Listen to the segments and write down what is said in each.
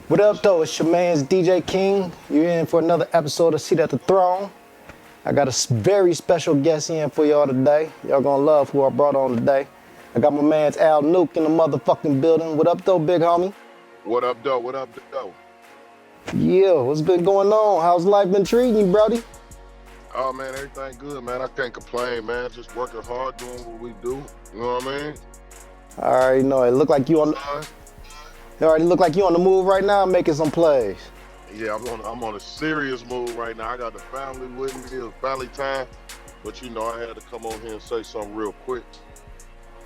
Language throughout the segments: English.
What up, though? It's your man's DJ King. You're in for another episode of Seat at the Throne. I got a very special guest in for y'all today. Y'all gonna love who I brought on today. I got my man's Nuke in the motherfucking building. What up, though, big homie? What up, though? What up, though? Yeah, what's been going on? How's life been treating you, brody? Oh, man, everything good, man. I can't complain, man. Just working hard, doing what we do. You know what I mean? I already know. It look like you on. Son, It already look like you on the move right now, making some plays. yeah, I'm on a serious move right now. I got the family with me. It's family time. But, you know, I had to come on here and say something real quick.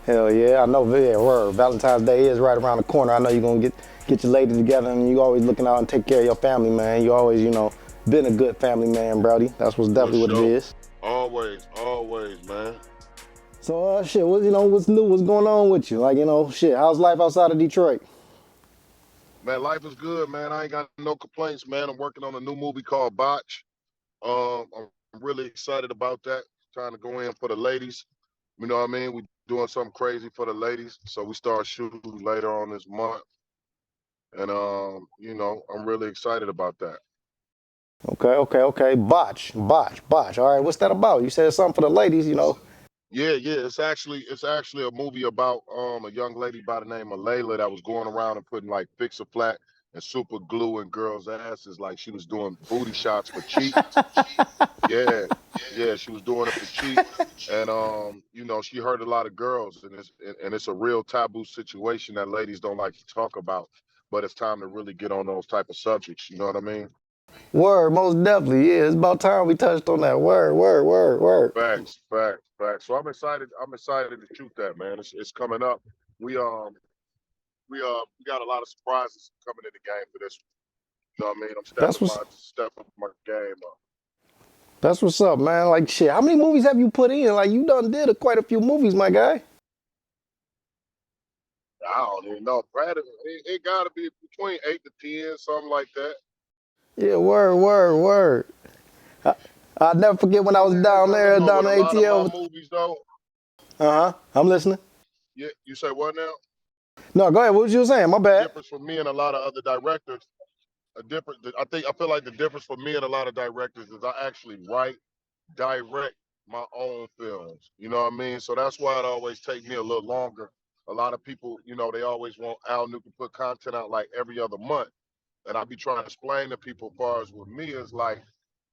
Hell yeah, I know. Yeah, word. Valentine's Day is right around the corner. I know you're gonna get your lady together, and you always looking out and take care of your family, man. You always, been a good family man, brody. That's what's definitely what it is. Always, man. So, shit, what's new? What's going on with you? Like, shit, how's life outside of Detroit? Man, life is good, man. I ain't got no complaints, man. I'm working on a new movie called Botch. I'm really excited about that. Trying to go in for the ladies. You know what I mean? We doing something crazy for the ladies. So we start shooting later on this month. And you know, I'm really excited about that. Okay. Botch. All right, what's that about? You said something for the ladies. Yeah. It's actually a movie about a young lady by the name of Layla that was going around and putting like Fix-A-Flat and super glue in girls' asses, like she was doing booty shots for cheap. Yeah, yeah, she was doing it for cheap. And you know, she hurt a lot of girls, and it's a real taboo situation that ladies don't like to talk about. But it's time to really get on those type of subjects. You know what I mean? Word, most definitely. Yeah, it's about time we touched on that. Word. Facts. So I'm excited. I'm excited to shoot that, man. It's coming up. We we got a lot of surprises coming in the game for this one. You know what I mean? I'm That's what's stepping my game up. that's what's up, man. Like shit. How many movies have you put in? Like you done did quite a few movies, my guy. I don't even know. Brad, it got to be between 8 to 10, something like that. Yeah, word. I, I'll never forget when I was down You there, know, down with a in lot of my ATL. movies though. I'm listening. Yeah, you say what now? No, go ahead. What was you saying? My bad. Difference for me and a lot of other directors. A different. I feel like the difference for me and a lot of directors is I actually write, direct my own films. You know what I mean? So that's why it always takes me a little longer. A lot of people, you know, they always want Al Nuke to put content out like every other month. And I be trying to explain to people as far as with me is like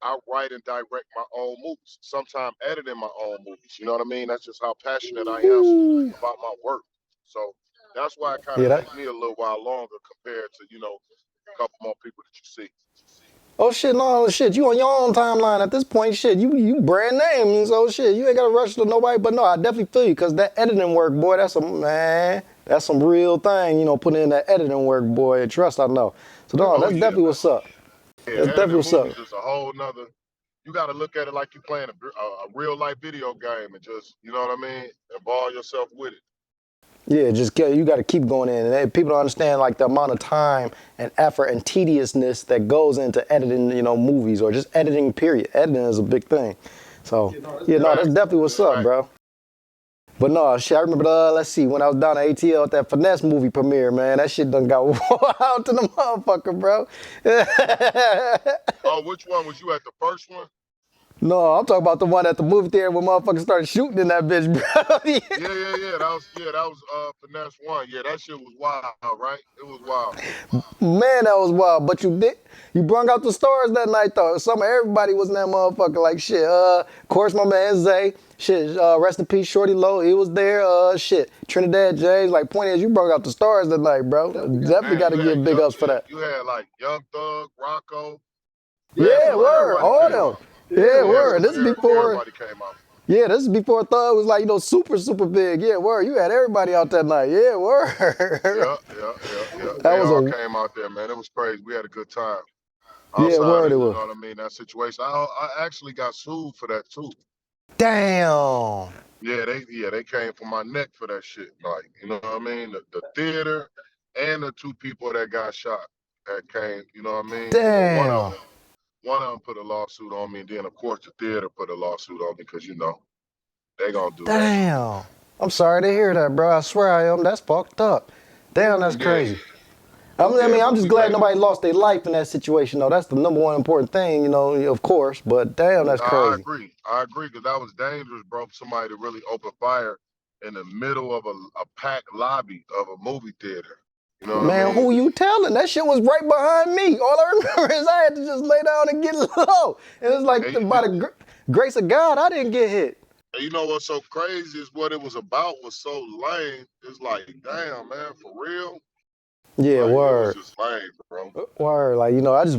I write and direct my own movies, sometimes editing my own movies. You know what I mean? That's just how passionate I am Ooh. about my work. So that's why it kind Yeah, of that. takes me a little while longer compared to, you know, a couple more people that you see. Oh shit, no shit. You on your own timeline at this point. Shit, you brand name. So shit, you ain't gotta rush to nobody. But no, I definitely feel you because that editing work, boy, that's some man. That's some real thing. Putting in that editing work, boy. Trust, I know. So no, Oh that's yeah, definitely man. what's up. Yeah, That's definitely editing what's up. movies is a whole nother. You got to look at it like you're playing a real life video game and just, you know what I mean, involve yourself with it. Yeah, you got to keep going in, and people don't understand like the amount of time and effort and tediousness that goes into editing, movies or just editing. Period. Editing is a big thing. So yeah, no, that's Facts. definitely what's That's up, facts. bro. But no, shit, I remember, let's see, when I was down at ATL at that Finesse movie premiere, man, that shit done got wild to the motherfucker, bro. Oh, which one was you at? The first one? No, I'm talking about the one at the movie theater where motherfuckers started shooting in that bitch, bro. Yeah. That was finesse one. Yeah, that shit was wild, right? It was wild. Man, that was wild. But you brung out the stars that night though. Everybody was in that motherfucker like shit. Of course my man Zay. Shit, rest in peace, Shorty Low. He was there. Shit, Trinidad James. Like point is, you brung out the stars that night, bro. Definitely Man, got to give big ups for that. you had like Young Thug, Rocco. Man, Yeah, pretty much word. everybody All came them. out. Yeah, Yeah, word. This is before. everybody came out. Yeah, this is before Thug was like super big. Yeah, word. You had everybody out that night. Yeah, word. Yeah. That They was all a came out there, man. It was crazy. We had a good time. yeah, Outside word. of, It you was. know what I mean, that situation. I actually got sued for that too. Damn. Yeah, they came for my neck for that shit. Like, you know what I mean? The theater and the two people that got shot that came, you know what I mean? Well, Damn. one of them put a lawsuit on me, and then of course the theater put a lawsuit on me because you know they gonna do that. Damn. I'm sorry to hear that, bro. I swear I am. That's fucked up. Damn, that's Yeah, crazy. I mean, I'm just movie glad makers. nobody lost their life in that situation, though. That's the number one important thing, you know, of course. But damn, that's Nah, I crazy. agree. I agree because that was dangerous, bro. For somebody to really open fire in the middle of a packed lobby of a movie theater. You know what I Man, mean? who you telling? That shit was right behind me. All I remember is I had to just lay down and get low. And it's like, And you, by the grace of God, I didn't get hit. and you know what's so crazy is what it was about was so lame. It's like, damn, man, for real. Yeah, Like it was word. just lame, bro. Word. Like, you know, I just,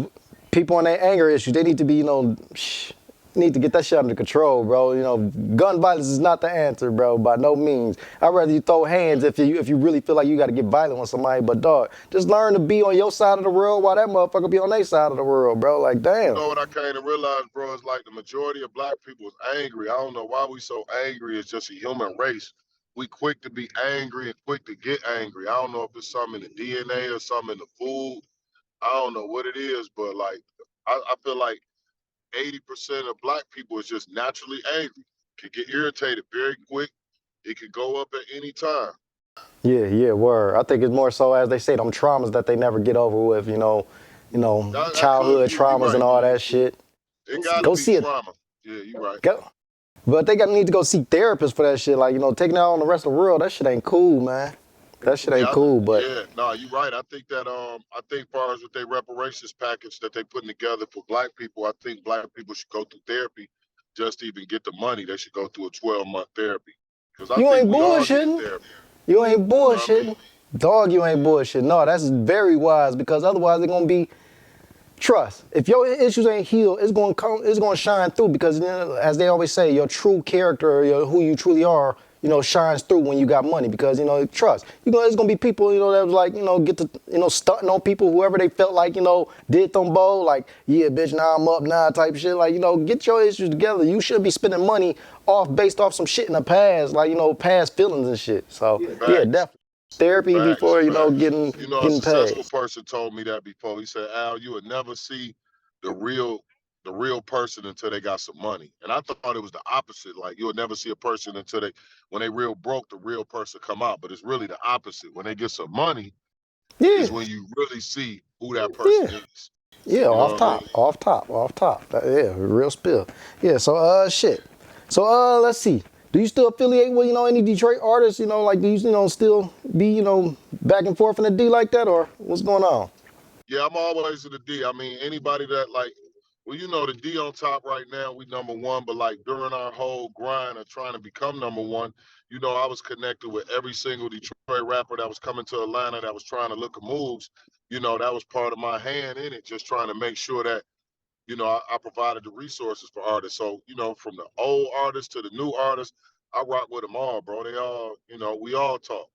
people on their anger issues, they need to be, you know, need to get that shit under control, bro. You know, gun violence is not the answer, bro, by no means. I'd rather you throw hands if you really feel like you got to get violent with somebody. But, dog, just learn to be on your side of the world while that motherfucker be on their side of the world, bro. Like, You damn. know what I came to realize, bro, is like the majority of black people is angry. I don't know why we so angry. It's just a human race. We quick to be angry and quick to get angry. I don't know if it's something in the DNA or something in the food. I don't know what it is, but like I feel like 80% of black people is just naturally angry. Can get irritated very quick. It could go up at any time. Yeah, word. I think it's more so, as they say, them traumas that they never get over with, That could childhood be. You traumas and right. all that shit. It gotta Go be see it. trauma. Yeah, you right. Go. But they got need to go seek therapists for that shit. Like, taking out on the rest of the world, that shit ain't cool, man. That shit ain't Yeah, cool, but yeah, no, you're right. I think that I think far as with their reparations package that they putting together for black people, I think black people should go through therapy just to even get the money. They should go through a 12-month therapy. Because I you think ain't we all need bullshitting. therapy. You ain't You know what I mean? bullshitting. Dog, you ain't bullshitting. No, that's very wise because otherwise they're gonna be trust. If your issues ain't healed, it's gonna shine through because as they always say, your true character, who you truly are, shines through when you got money because trust. It's gonna be people, that was like, get to, stunting on people, whoever they felt like, did them bold, like, yeah, bitch, now I'm up now type shit. Like, get your issues together. You shouldn't be spending money based off some shit in the past, like, past feelings and shit. So yeah, Facts, definitely therapy facts, before, facts. getting You know, a getting paid. successful person told me that before. He said, Al, you would never see the real the real person until they got some money. And I thought it was the opposite. Like you would never see a person until when they real broke, the real person come out. But it's really the opposite. When they get some money Yeah, is when you really see who that person yeah. is. Yeah, You know off what I mean? top, off top, off top. Yeah, real spill. Yeah, so shit. So let's see. Do you still affiliate with any Detroit artists? Like do you still be back and forth in the D like that, or what's going on? Yeah, I'm always in the D. I mean, anybody that like, well, you know, the D on top right now, we number one. But like during our whole grind of trying to become number one, you know, I was connected with every single Detroit rapper that was coming to Atlanta that was trying to look at moves. You know, that was part of my hand in it, just trying to make sure that I provided the resources for artists. So from the old artists to the new artists, I rock with them all, bro. They all, we all talk.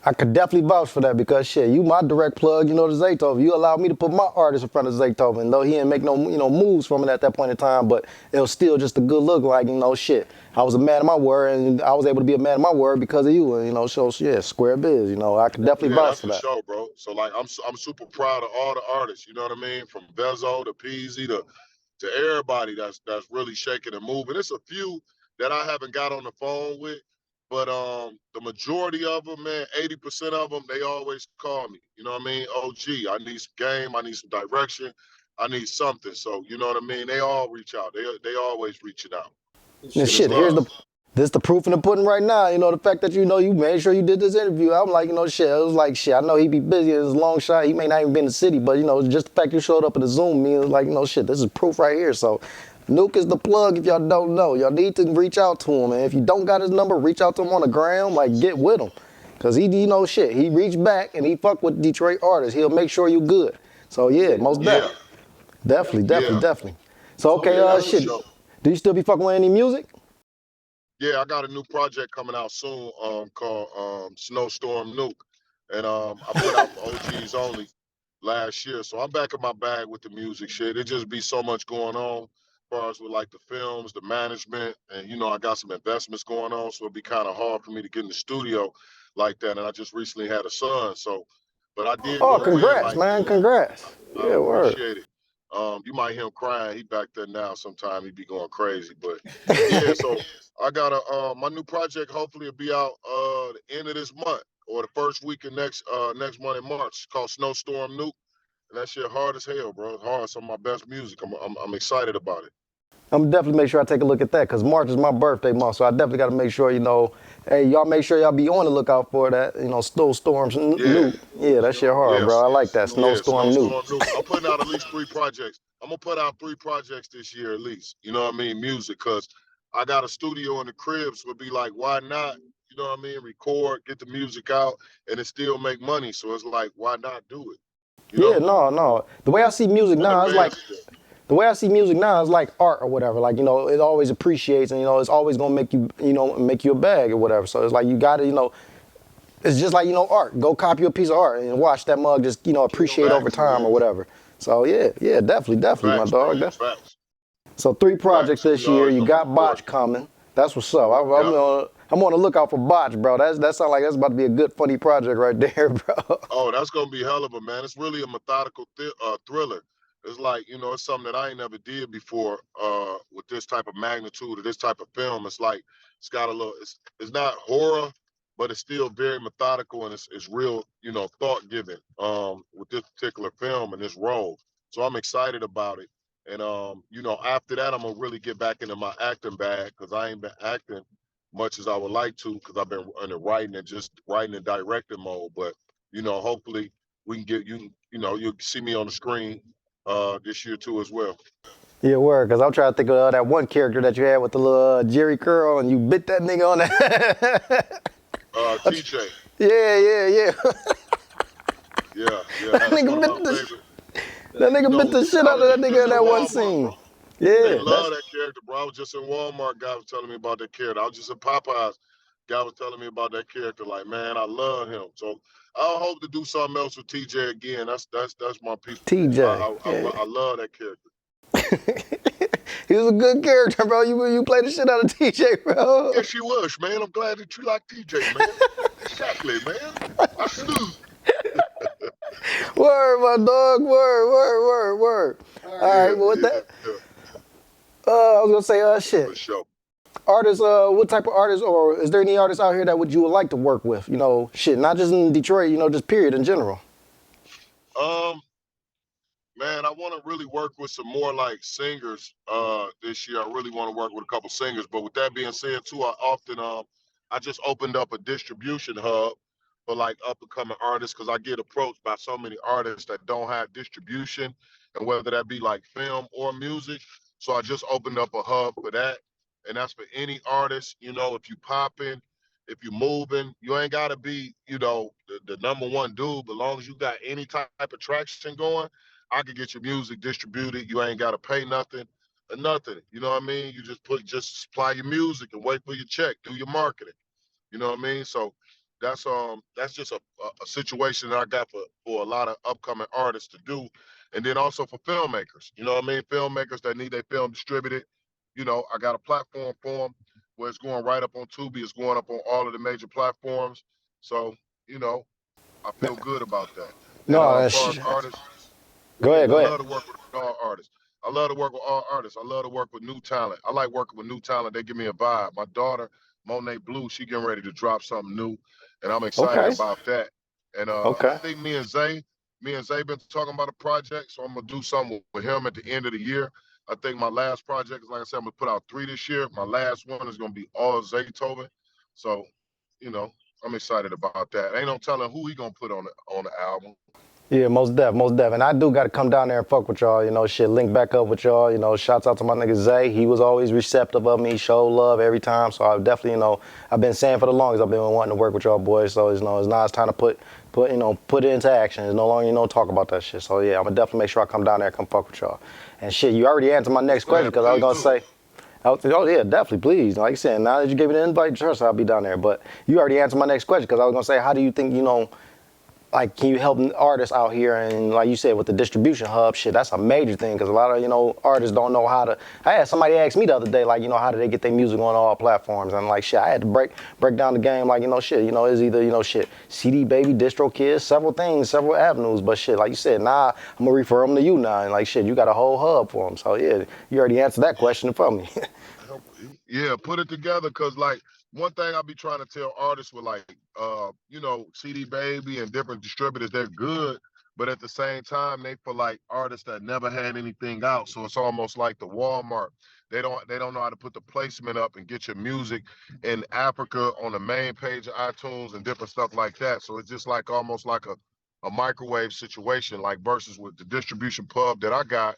I could definitely vouch for that because shit, you my direct plug, to Zaytoven. You allowed me to put my artist in front of Zaytoven, though he didn't make no, moves from it at that point in time, but it was still just a good look like, shit. I was a man of my word and I was able to be a man of my word because of you, and so yeah, square biz, I could definitely Yeah, vouch that's for for that. sure, bro. So like, I'm super proud of all the artists. You know what I mean? From Vezo to Peasy to everybody that's really shaking and moving. It's a few that I haven't got on the phone with, but the majority of them, man, 80% of them, they always call me. You know what I mean? OG, I need some game, I need some direction, I need something. So you know what I mean? They all reach out. They always reaching out, And and it's shit, here's love. the proof in the pudding right now. The fact that you made sure you did this interview. I'm like, shit. It was like shit. I know he be busy. It's a long shot. He may not even be in the city, but just the fact you showed up in the Zoom means like, shit. This is proof right here. So, Nuke is the plug. If y'all don't know, y'all need to reach out to him. And if you don't got his number, reach out to him on the ground. Like, get with him, cause he, shit. He reached back and he fuck with Detroit artists. He'll make sure you good. So yeah, most Yeah, definitely, definitely, definitely, yeah, definitely. So okay, yeah, that's for shit. sure. Do you still be fucking with any music? Yeah, I got a new project coming out soon, called Snowstorm Nuke, and I put out for OGs only last year. So I'm back in my bag with the music shit. It just be so much going on, as far as with like the films, the management, and I got some investments going on, so it'd be kind of hard for me to get in the studio like that. And I just recently had a son, so but I did Oh, go in congrats, like man. Congrats. I Yeah, word. appreciate it. You might hear him crying. He back there now. Sometime he be going crazy, but yeah. So I got my new project. Hopefully, it'll be out the end of this month or the first week of next month in March. It's called Snowstorm Nuke, and that shit hard as hell, bro. It's hard. Some of my best music. I'm excited about it. I'm definitely make sure I take a look at that because March is my birthday month, so I definitely got to make sure, hey, y'all make sure y'all be on the lookout for that, Snowstorms Yeah, Nuke. Yeah, that shit hard, yeah, bro. I like that, yeah. Snowstorm Nuke. Snowstorm Nuke. I'm putting out at least 3 projects. I'm gonna put out 3 projects this year at least. You know what I mean? Music, cause I got a studio in the crib, so it'd be like, why not? You know what I mean? Record, get the music out, and it still make money. So it's like, why not do it? You Yeah, know? no. The way I see music And the now, it's like fans. the way I see music now is like art or whatever. Like, it always appreciates and, it's always gonna make you, make you a bag or whatever. So it's like you gotta, it's just like, art. Go copy a piece of art and watch that mug just, appreciate over Facts, time man. or whatever. So yeah, definitely, my Facts, dog. man. Facts. So 3 projects Facts. this We year. always You gonna got record. Botch coming. That's what's up. I'm on the lookout for Botch, bro. That sounds like that's about to be a good, funny project right there, bro. Oh, that's gonna be hell of a, man. It's really a methodical thriller. It's like, it's something that I ain't never did before with this type of magnitude or this type of film. It's like it's got a little. It's not horror, but it's still very methodical and it's real, thought giving with this particular film and this role. So I'm excited about it. And after that, I'm gonna really get back into my acting bag because I ain't been acting much as I would like to because I've been in the writing and directing mode. But hopefully we can get you. You'll see me on the screen this year too as well. Yeah, word. Cause I'm trying to think of that one character that you had with the little Jerry curl, and you bit that nigga on that. TJ. Yeah. Yeah. That That's nigga one of bit my the favorite. that nigga bit the shit out of that nigga in that one Walmart, scene. bro. They Yeah, love that character, bro. I was just in Walmart. Guy was telling me about that character. I was just in Popeyes. Guy was telling me about that character. Like, man, I love him. So I hope to do something else with TJ again. That's my people. TJ. I love that character. He was a good character, bro. You played the shit out of TJ, bro. Yes, you was, man. I'm glad that you like TJ, man. Exactly, man. I salute. Word, my dog. Word. All right, well, with that, I was gonna say, shit. For sure. Artists, what type of artists, or is there any artists out here that you would like to work with? Shit, not just in Detroit, just period in general. Man, I want to really work with some more like singers this year. I really want to work with a couple singers. But with that being said, too, I just opened up a distribution hub for like up and coming artists because I get approached by so many artists that don't have distribution, and whether that be like film or music. So I just opened up a hub for that, and that's for any artist. If you popping, if you moving, you ain't gotta be, the number one dude. But long as you got any type of traction going, I could get your music distributed. You ain't gotta pay nothing or nothing. You know what I mean? You just supply your music and wait for your check, do your marketing. You know what I mean? So that's just a situation that I got for a lot of upcoming artists to do. And then also for filmmakers. You know what I mean? Filmmakers that need their film distributed. I got a platform for them where it's going right up on Tubi. It's going up on all of the major platforms. So, I feel good about that. And No, as far as artists, go ahead. I love to work with all artists. I love to work with all artists. I love to work with new talent. I like working with new talent. They give me a vibe. My daughter, Monet Blue, she getting ready to drop something new, and I'm excited Okay. about that. And I Okay. think me and Zay been talking about a project, so I'm gonna do something with him at the end of the year. I think my last project is, like I said, I'm gonna put out 3 this year. My last one is gonna be all Zaytoven. So, you know, I'm excited about that. Ain't no telling who he gonna put on the album. Yeah, most def. And I do got to come down there and fuck with y'all, shit, link back up with y'all, shouts out to my nigga Zay. He was always receptive of me, showed love every time. So I definitely, I've been saying for the longest I've been wanting to work with y'all boys. So, it's now it's time to put it into action. It's no longer, talk about that shit. So yeah, I'm gonna definitely make sure I come down there and come fuck with y'all. And shit, you already answered my next question because I was gonna say, oh yeah, definitely, please. Like you said, now that you gave me the invite, trust I'll be down there. But you already answered my next question because I was gonna say, how do you think, like, can you help artists out here? And like you said, with the distribution hub, shit, that's a major thing because a lot of, artists don't know how to. I had somebody ask me the other day, like, how do they get their music on all platforms? And like, shit, I had to break down the game, like, shit, it's either, shit, CD Baby, DistroKid, several things, several avenues. But shit, like you said, nah, I'm gonna refer them to you now. And like, shit, you got a whole hub for them. So yeah, you already answered that question for me. Yeah, put it together because like one thing I be trying to tell artists with like you know, CD Baby and different distributors, they're good, but at the same time, they feel like artists that never had anything out. So it's almost like the Walmart. They don't know how to put the placement up and get your music in Africa on the main page of iTunes and different stuff like that. So it's just like almost like a microwave situation, like versus with the distribution pub that I got,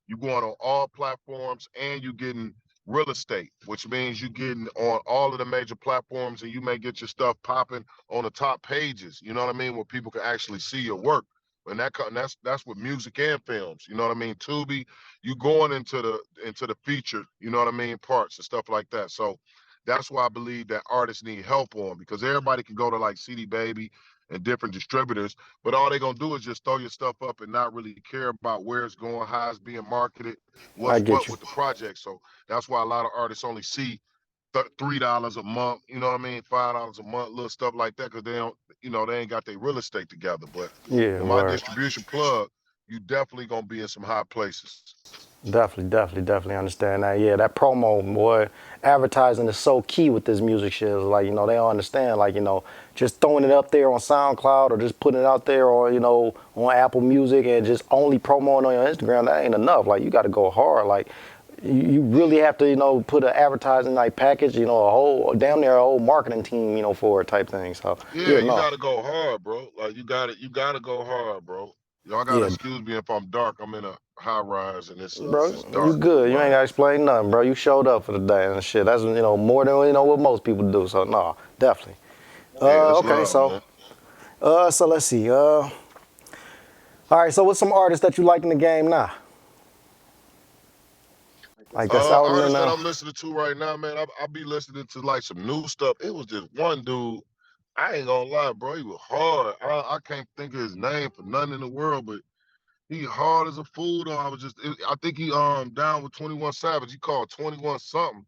you going on all platforms and you getting real estate, which means you getting on all of the major platforms and you may get your stuff popping on the top pages. You know what I mean? Where people can actually see your work. And that's with music and films. You know what I mean? Tubi, you going into the feature. You know what I mean? Parts and stuff like that. So that's why I believe that artists need help on, because everybody can go to like CD Baby and different distributors, but all they're gonna do is just throw your stuff up and not really care about where it's going, how it's being marketed, I what's get what you. with the project. So that's why a lot of artists only see $3 a month, you know what I mean, $5 a month, little stuff like that, because they don't, they ain't got their real estate together. But Yeah, with my word. distribution plug, you definitely gonna be in some high places. Definitely understand that. Yeah, that promo, boy, advertising is so key with this music shit. It's like, they don't understand, like, just throwing it up there on SoundCloud or just putting it out there or, on Apple Music and just only promoting on your Instagram, that ain't enough. Like, you got to go hard. Like, you really have to, put an advertising like package, a whole, damn near a whole marketing team, for it type thing. So, Yeah, yeah, you no. gotta go hard, bro. Like you gotta go hard, bro. Y'all gotta Yeah, excuse me if I'm dark. I'm in a high rise and bro, it's you dark in good. You ain't my. gotta explain nothing, bro. You showed up for the day and shit. That's more than what most people do. So no, definitely. Yeah, it's Okay, love, so man. so let's see. All right. So what's some artists that you like in the game now? Like that's out in there Artists that now. I'm listening to right now, man, I be listening to like some new stuff. It was this one dude. I ain't gonna lie, bro. He was hard. I can't think of his name for nothing in the world, but he hard as a fool. Though I think he down with 21 Savage. He called 21 something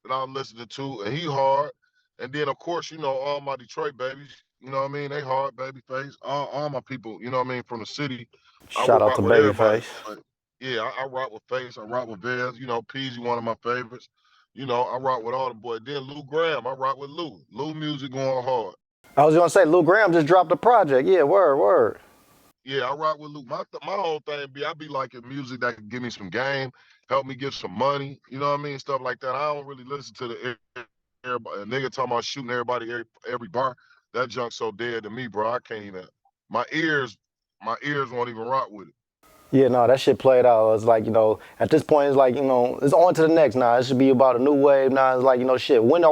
that I'm listening to, and he hard. And then of course, all my Detroit babies. You know what I mean? They hard, babyface. All my people. You know what I mean? From the city, I Shout out rock to with everybody. Babyface. But yeah, I rock with Face. I rock with Vez. Peasy, one of my favorites. I rock with all the boys. Then Lou Graham, I rock with Lou. Lou music going hard. I was gonna say Lou Graham just dropped a project. Yeah, word. Yeah, I rock with Lou. My whole thing I be liking music that can give me some game, help me get some money. You know what I mean? Stuff like that. I don't really listen to everybody. A nigga talking about shooting everybody every bar. That junk so dead to me, bro. I can't even. My ears, my ears won't even rock with it. Yeah, no, that shit played out. It's like, at this point, it's like, it's on to the next now. It should be about a new wave now. It's like, shit, when,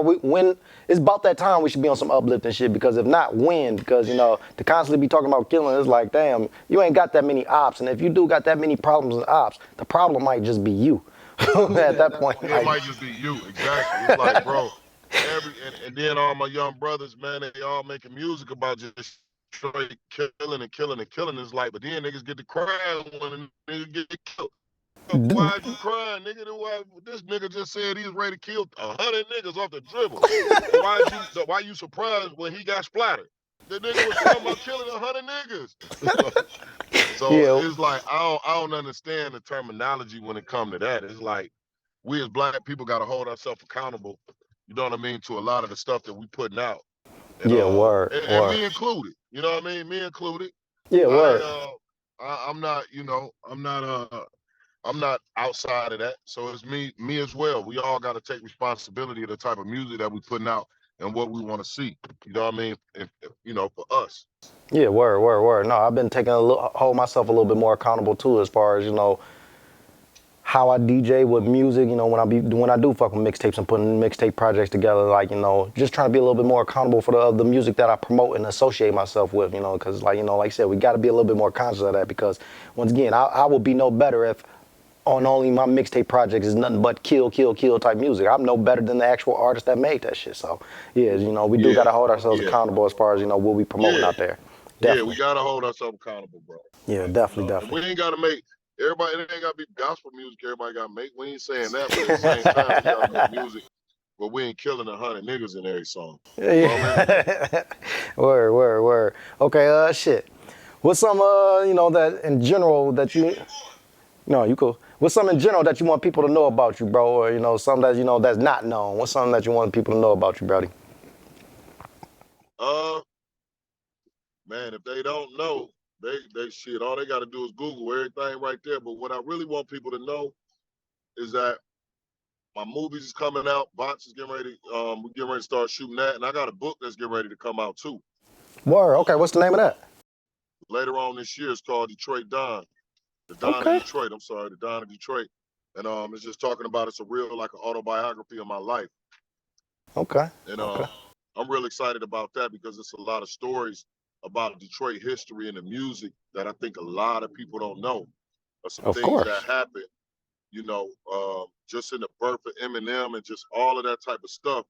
it's about that time we should be on some uplifting shit, because if not, when? Because, to constantly be talking about killing, it's like, damn, you ain't got that many ops. And if you do got that many problems with ops, the problem might just be you at that point. It Like, might just be you, exactly. It's like, bro, and then all my young brothers, man, they all making music about just straight killing and killing and killing. It's like, but then niggas get to crying when a nigga get killed. Why you crying, nigga? This nigga just said he was ready to kill 100 niggas off the dribble. So why you surprised when he got splattered? The nigga was talking about killing 100 niggas. So yeah, it's like I don't understand the terminology when it come to that. It's like we as black people got to hold ourselves accountable. You know what I mean, to a lot of the stuff that we putting out, and yeah, and word. me included. You know what I mean, me included. Yeah, I word. ain't I'm not I'm not outside of that. So it's me as well. We all got to take responsibility of the type of music that we putting out and what we want to see. You know what I mean? For us. Yeah, word. No, I've been taking hold myself a little bit more accountable too, as far as, how I DJ with music, when I do fuck with mixtapes and putting mixtape projects together, like, just trying to be a little bit more accountable for the music that I promote and associate myself with, because like I said, we got to be a little bit more conscious of that, because once again, I will be no better if on only my mixtape projects is nothing but kill type music. I'm no better than the actual artist that made that shit. So yeah, we do got Yeah, to hold ourselves yeah, accountable as far as, what we promoting yeah, out there. yeah. We Definitely. gotta hold ourselves accountable, bro. Yeah, Like, and definitely. we ain't gotta make everybody. It ain't gotta be gospel music. Everybody gotta make. We ain't saying that, but at the same time, we gotta make music. But we ain't killing 100 niggas in every song. You know what I mean? Word. Okay, shit. What's some, that in general that you, no, you cool. What's something in general that you want people to know about you, bro? Or, something that, that's not known. What's something that you want people to know about you, Brody? Uh, Man, if they don't know, they shit. All they got to do is Google everything right there. But what I really want people to know is that my movies is coming out. Bots is getting ready. We're getting ready to start shooting that, and I got a book that's getting ready to come out too. Word. Okay, what's the name of that? Later on this year, it's called Detroit Don. The Don of Okay. Detroit. I'm sorry, the Don of Detroit. And it's just talking about it's a real like an autobiography of my life. Okay. And Okay. I'm real excited about that because it's a lot of stories about Detroit history and the music that I think a lot of people don't know. Some Of things that course. happen, just in the birth of Eminem and just all of that type of stuff.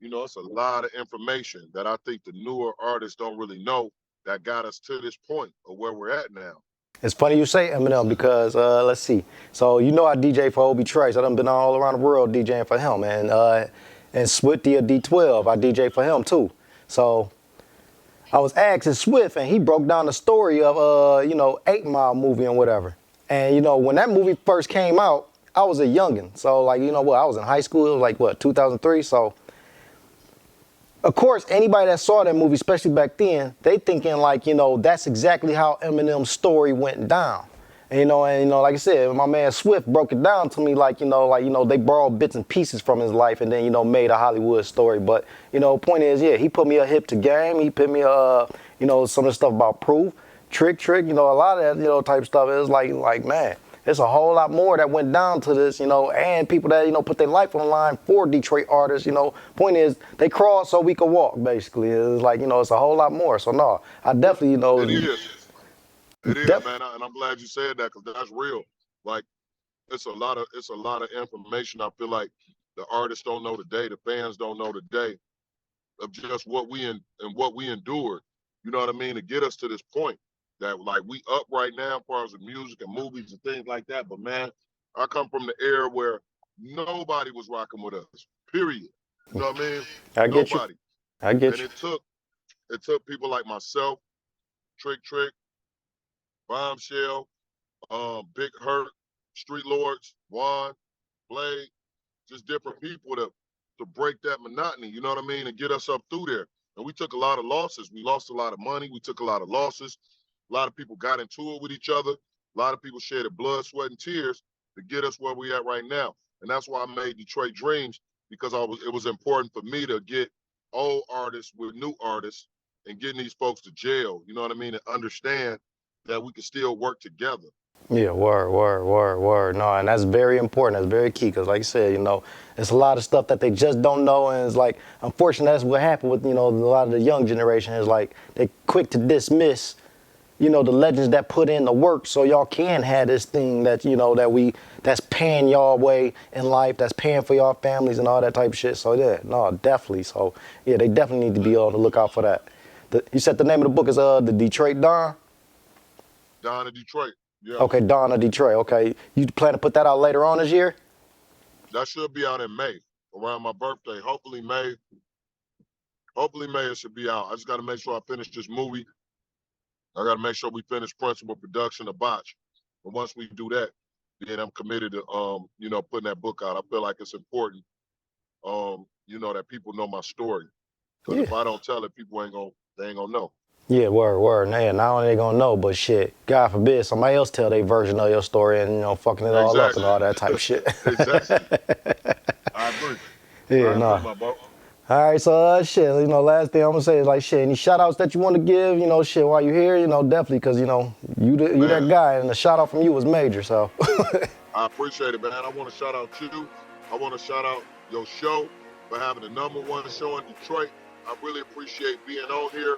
It's a lot of information that I think the newer artists don't really know that got us to this point of where we're at now. It's funny you say Eminem because let's see. So I DJ for Obi Trice. I done been all around the world DJing for him, and Swifty of D12. I DJ for him too. So I was asking Swift, and he broke down the story of 8 Mile movie and whatever. And when that movie first came out, I was a youngin. So like I was in high school. It was like 2003. So of course, anybody that saw that movie, especially back then, they thinking that's exactly how Eminem's story went down. And, like I said, my man Swift broke it down to me they borrowed bits and pieces from his life and then, made a Hollywood story. But, point is, yeah, he put me a hip to game. He put me, some of the stuff about Proof, Trick, a lot of that, type stuff. It was like, man, there's a whole lot more that went down to this, and people that, put their life on the line for Detroit artists, Point is, they crawl so we could walk, basically. It's like, it's a whole lot more. So, no, I definitely, It is. It is, man, and I'm glad you said that because that's real. Like, it's a lot of information. I feel like the artists don't know today, the fans don't know today of just what we endured. You know what I mean? To get us to this point that like we up right now as far as the music and movies and things like that. But man, I come from the era where nobody was rocking with us. Period. You know what I mean? I get you. Nobody. I get And you. it took people like myself, Trick, Bombshell, Big Hurt, Street Lords, Juan, Blade, just different people to break that monotony, you know what I mean, and get us up through there. And we took a lot of losses. We lost a lot of money. We took a lot of losses. A lot of people got into it with each other. A lot of people shed blood, sweat, and tears to get us where we at right now. And that's why I made Detroit Dreams, because it was important for me to get old artists with new artists and getting these folks to jail, you know what I mean, and understand that we can still work together. Yeah, word. No, and that's very important. That's very key because, like I said, it's a lot of stuff that they just don't know, and it's like, unfortunately, that's what happened with, a lot of the young generation is like they quick to dismiss, the legends that put in the work, so y'all can have this thing that that's paying y'all way in life, that's paying for y'all families and all that type of shit. So yeah, no, definitely. So yeah, they definitely need to be on the lookout for that. You said the name of the book is the Detroit Don. Don of Detroit. Yeah. Okay, Dawn of Detroit. Okay, you plan to put that out later on this year? That should be out in May, around my birthday. Hopefully May it should be out. I just got to make sure I finish this movie. I got to make sure we finish principal production of Botch. But once we do that, then I'm committed to putting that book out. I feel like it's important, that people know my story. Because if I don't tell it, they ain't gonna know. Yeah, word. Nah, not only they gonna know, but shit, God forbid somebody else tell their version of your story and fucking it all up and all that type of shit. Exactly. I agree. Yeah, I agree, my bro. All right, so shit, last thing I'm gonna say is like shit, any shout outs that you want to give, shit, while you're here, definitely, because you that guy, and the shout out from you was major, so. I appreciate it, man. I want to shout out you. I want to shout out your show for having the #1 show in Detroit. I really appreciate being on here.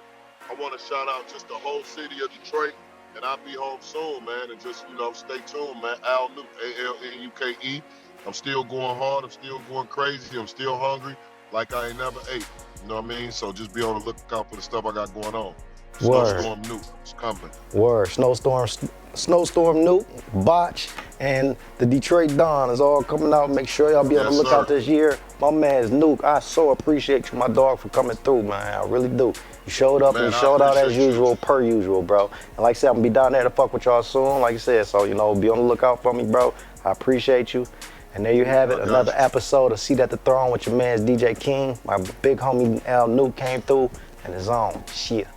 I want to shout out just the whole city of Detroit, and I'll be home soon, man. And just, stay tuned, man. Al Nuke, ALNUKE. I'm still going hard. I'm still going crazy. I'm still hungry like I ain't never ate. You know what I mean? So just be on the lookout for the stuff I got going on. Snowstorm Nuke is coming. Word. Snowstorm Nuke, Botch, and the Detroit Don is all coming out. Make sure y'all be on the lookout this year. My man's Nuke. I so appreciate you, my dog, for coming through, man. I really do. You showed up and Man, you I showed out as appreciate you. usual, per usual, bro. And like I said, I'm gonna be down there to fuck with y'all soon, like I said. So, you know, be on the lookout for me, bro. I appreciate you. And there you have it, I got another you. episode of Seat at the Throne with your man's DJ King. My big homie Nuke came through and is on. Shit.